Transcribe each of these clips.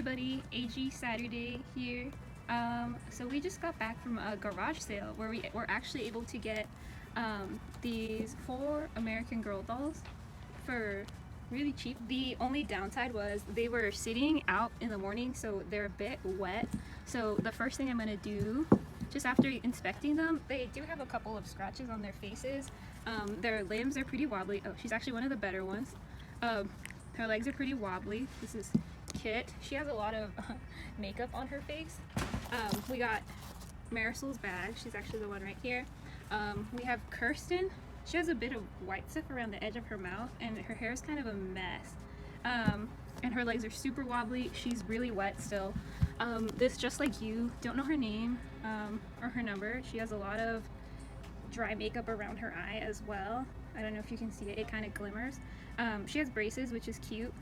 everybody, AGSaturday here. So we just got back from a garage sale where we were actually able to get these 4 American Girl dolls for really cheap. The only downside was they were sitting out in the morning, so they're a bit wet. So the first thing I'm gonna do, just after inspecting them, they do have a couple of scratches on their faces. Their limbs are pretty wobbly. Oh, she's actually one of the better ones. Her legs are pretty wobbly. This is Kit. She has a lot of makeup on her face. We got Marisol's bag. She's actually the one right here. We have Kirsten. She has a bit of white stuff around the edge of her mouth, and her hair is kind of a mess. And her legs are super wobbly. She's really wet still. This Just Like You, don't know her name or her number. She has a lot of dry makeup around her eye as well. I don't know if you can see it, it kind of glimmers. She has braces, which is cute.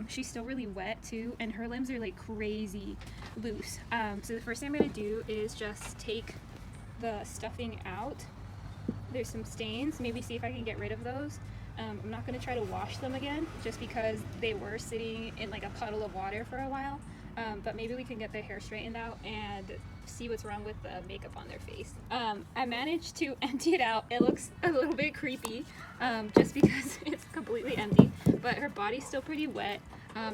She's still really wet too, and her limbs are like crazy loose. So the first thing I'm gonna do is just take the stuffing out. There's some stains, maybe see if I can get rid of those. I'm not gonna try to wash them again just because they were sitting in like a puddle of water for a while. But maybe we can get their hair straightened out and see what's wrong with the makeup on their face. I managed to empty it out. It looks a little bit creepy just because it's completely empty, but her body's still pretty wet.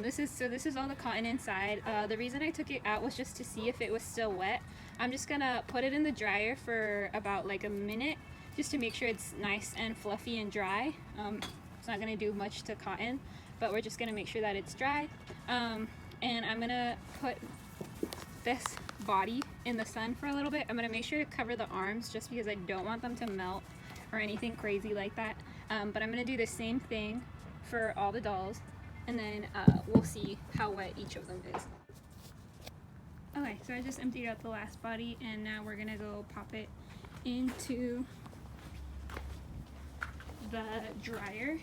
This is all the cotton inside. The reason I took it out was just to see if it was still wet. I'm just gonna put it in the dryer for about like a minute just to make sure it's nice and fluffy and dry. It's not gonna do much to cotton, but we're just gonna make sure that it's dry. And I'm gonna put this body in the sun for a little bit. I'm gonna make sure to cover the arms just because I don't want them to melt or anything crazy like that. But I'm gonna do the same thing for all the dolls, and then we'll see how wet each of them is. Okay, so I just emptied out the last body, and now we're gonna go pop it into the dryer.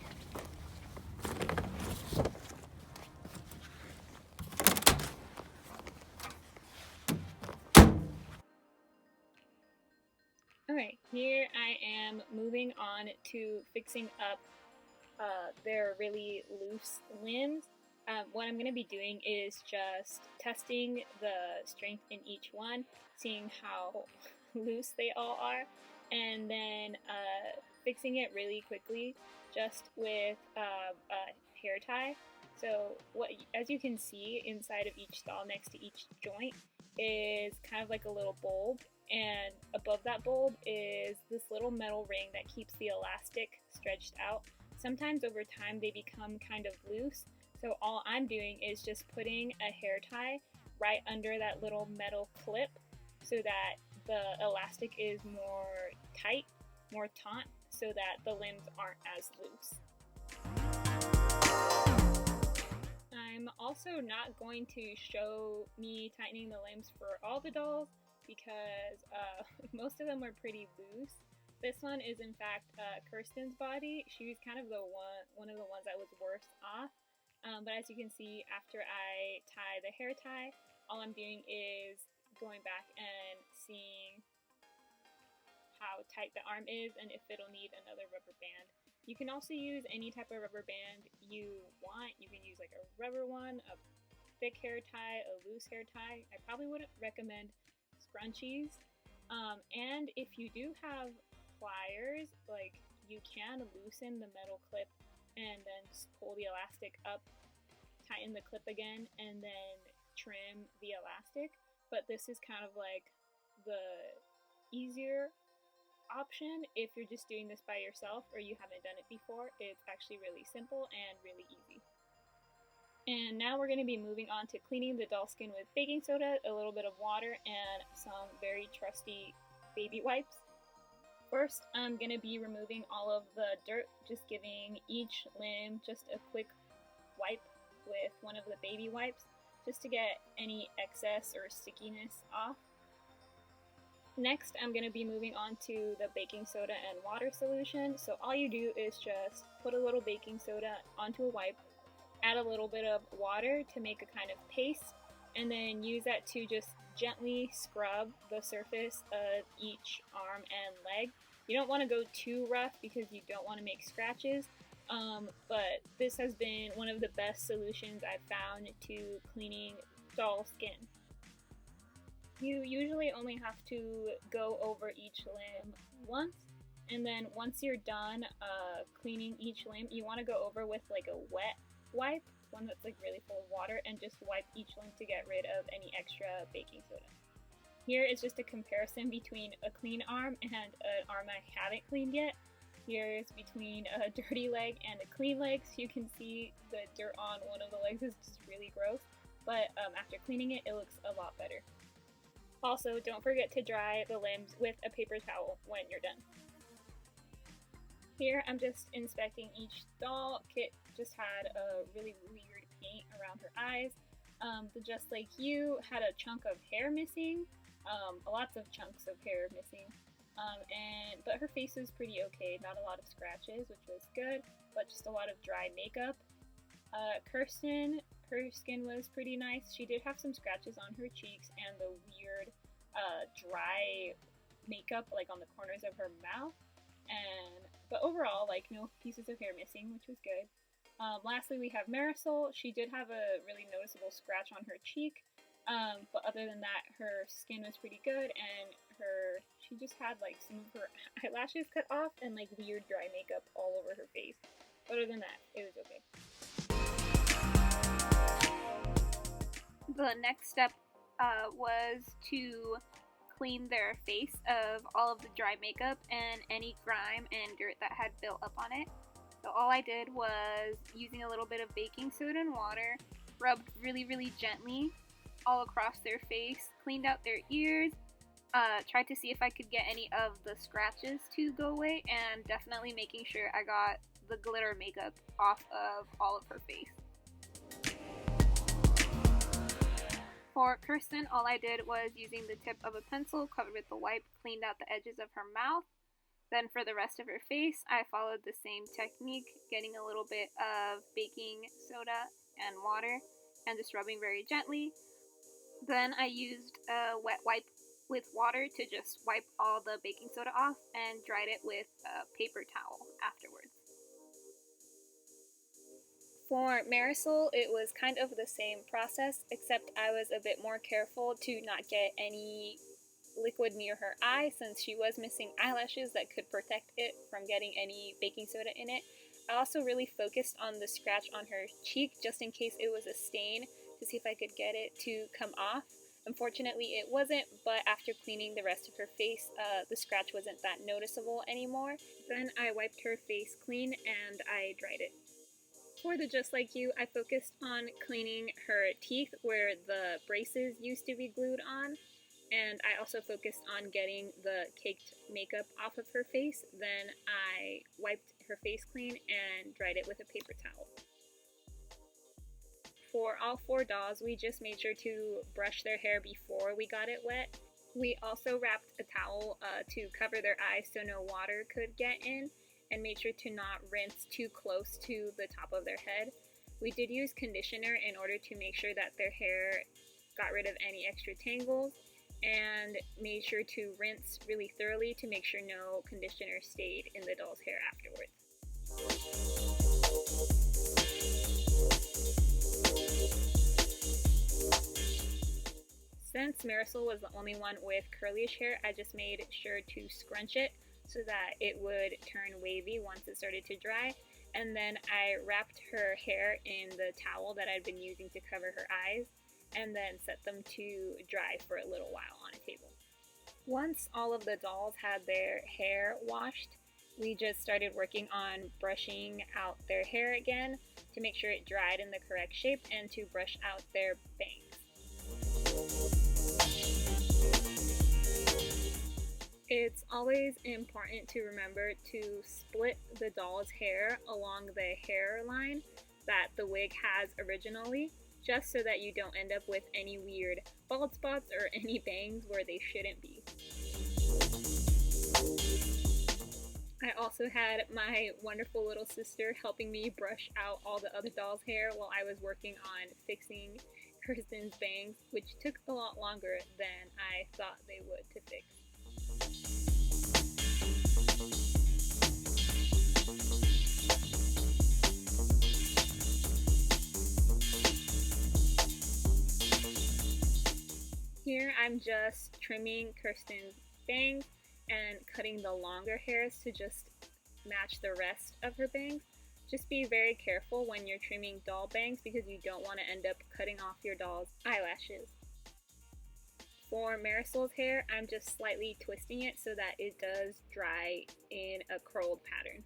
Alright, here I am moving on to fixing up their really loose limbs. What I'm going to be doing is just testing the strength in each one, seeing how loose they all are, and then fixing it really quickly just with a hair tie. So as you can see, inside of each doll next to each joint is kind of like a little bulb, and above that bulb is this little metal ring that keeps the elastic stretched out. Sometimes over time they become kind of loose, so all I'm doing is just putting a hair tie right under that little metal clip so that the elastic is more tight, more taut, so that the limbs aren't as loose. I'm also not going to show me tightening the limbs for all the dolls because most of them are pretty loose. This one is in fact Kirsten's body. She was kind of one of the ones that was worse off. But as you can see, after I tie the hair tie, all I'm doing is going back and seeing how tight the arm is and if it'll need another rubber band. You can also use any type of rubber band you want. You can use like a rubber one, a thick hair tie, a loose hair tie. I probably wouldn't recommend scrunchies. And if you do have pliers, like, you can loosen the metal clip and then just pull the elastic up, tighten the clip again, and then trim the elastic. But this is kind of like the easier option if you're just doing this by yourself or you haven't done it before. It's actually really simple and really easy. And now we're going to be moving on to cleaning the doll skin with baking soda, a little bit of water, and some very trusty baby wipes. First, I'm going to be removing all of the dirt, just giving each limb just a quick wipe with one of the baby wipes, just to get any excess or stickiness off. Next, I'm going to be moving on to the baking soda and water solution. So all you do is just put a little baking soda onto a wipe, add a little bit of water to make a kind of paste, and then use that to just gently scrub the surface of each arm and leg. You don't want to go too rough because you don't want to make scratches, but this has been one of the best solutions I've found to cleaning doll skin. You usually only have to go over each limb once, and then once you're done cleaning each limb, you want to go over with like a wet wipe, one that's like really full of water, and just wipe each limb to get rid of any extra baking soda. Here is just a comparison between a clean arm and an arm I haven't cleaned yet. Here's between a dirty leg and a clean leg, so you can see the dirt on one of the legs is just really gross, but after cleaning it, it looks a lot better. Also, don't forget to dry the limbs with a paper towel when you're done. Here I'm just inspecting each doll. Kit just had a really weird paint around her eyes. The Just Like You had a chunk of hair missing, lots of chunks of hair missing, but her face was pretty okay, not a lot of scratches, which was good, but just a lot of dry makeup. Kirsten, her skin was pretty nice. She did have some scratches on her cheeks and the weird dry makeup like on the corners of her mouth, but overall, like, no pieces of hair missing, which was good. Lastly, we have Marisol. She did have a really noticeable scratch on her cheek, but other than that, her skin was pretty good, and she just had like some of her eyelashes cut off and like weird dry makeup all over her face. Other than that, it was okay. The next step was to clean their face of all of the dry makeup and any grime and dirt that had built up on it. So all I did was, using a little bit of baking soda and water, rubbed really, really gently all across their face, cleaned out their ears, tried to see if I could get any of the scratches to go away, and definitely making sure I got the glitter makeup off of all of her face. For Kirsten, all I did was, using the tip of a pencil covered with the wipe, cleaned out the edges of her mouth. Then for the rest of her face, I followed the same technique, getting a little bit of baking soda and water and just rubbing very gently. Then I used a wet wipe with water to just wipe all the baking soda off and dried it with a paper towel afterwards. For Marisol, it was kind of the same process, except I was a bit more careful to not get any liquid near her eye, since she was missing eyelashes that could protect it from getting any baking soda in it. I also really focused on the scratch on her cheek, just in case it was a stain, to see if I could get it to come off. Unfortunately, it wasn't, but after cleaning the rest of her face, the scratch wasn't that noticeable anymore. Then I wiped her face clean and I dried it. For the Just Like You, I focused on cleaning her teeth where the braces used to be glued on, and I also focused on getting the caked makeup off of her face. Then I wiped her face clean and dried it with a paper towel. For all 4 dolls, we just made sure to brush their hair before we got it wet. We also wrapped a towel to cover their eyes so no water could get in, and made sure to not rinse too close to the top of their head. We did use conditioner in order to make sure that their hair got rid of any extra tangles, and made sure to rinse really thoroughly to make sure no conditioner stayed in the doll's hair afterwards. Since Marisol was the only one with curlyish hair, I just made sure to scrunch it so that it would turn wavy once it started to dry, and then I wrapped her hair in the towel that I'd been using to cover her eyes, and then set them to dry for a little while on a table. Once all of the dolls had their hair washed, we just started working on brushing out their hair again to make sure it dried in the correct shape and to brush out their bangs. It's always important to remember to split the doll's hair along the hairline that the wig has originally, just so that you don't end up with any weird bald spots or any bangs where they shouldn't be. I also had my wonderful little sister helping me brush out all the other dolls' hair while I was working on fixing Kirsten's bangs, which took a lot longer than I thought they would to fix. I'm just trimming Kirsten's bangs and cutting the longer hairs to just match the rest of her bangs. Just be very careful when you're trimming doll bangs because you don't want to end up cutting off your doll's eyelashes. For Marisol's hair, I'm just slightly twisting it so that it does dry in a curled pattern.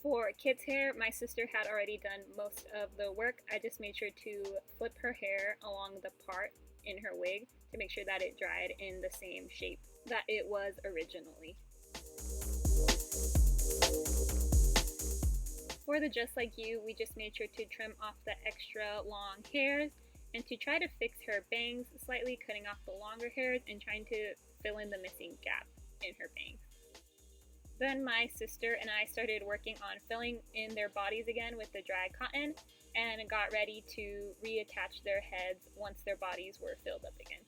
For Kit's hair, my sister had already done most of the work. I just made sure to flip her hair along the part in her wig to make sure that it dried in the same shape that it was originally. For the Just Like You, we just made sure to trim off the extra long hairs and to try to fix her bangs, slightly cutting off the longer hairs and trying to fill in the missing gap in her bangs. Then my sister and I started working on filling in their bodies again with the dry cotton and got ready to reattach their heads once their bodies were filled up again.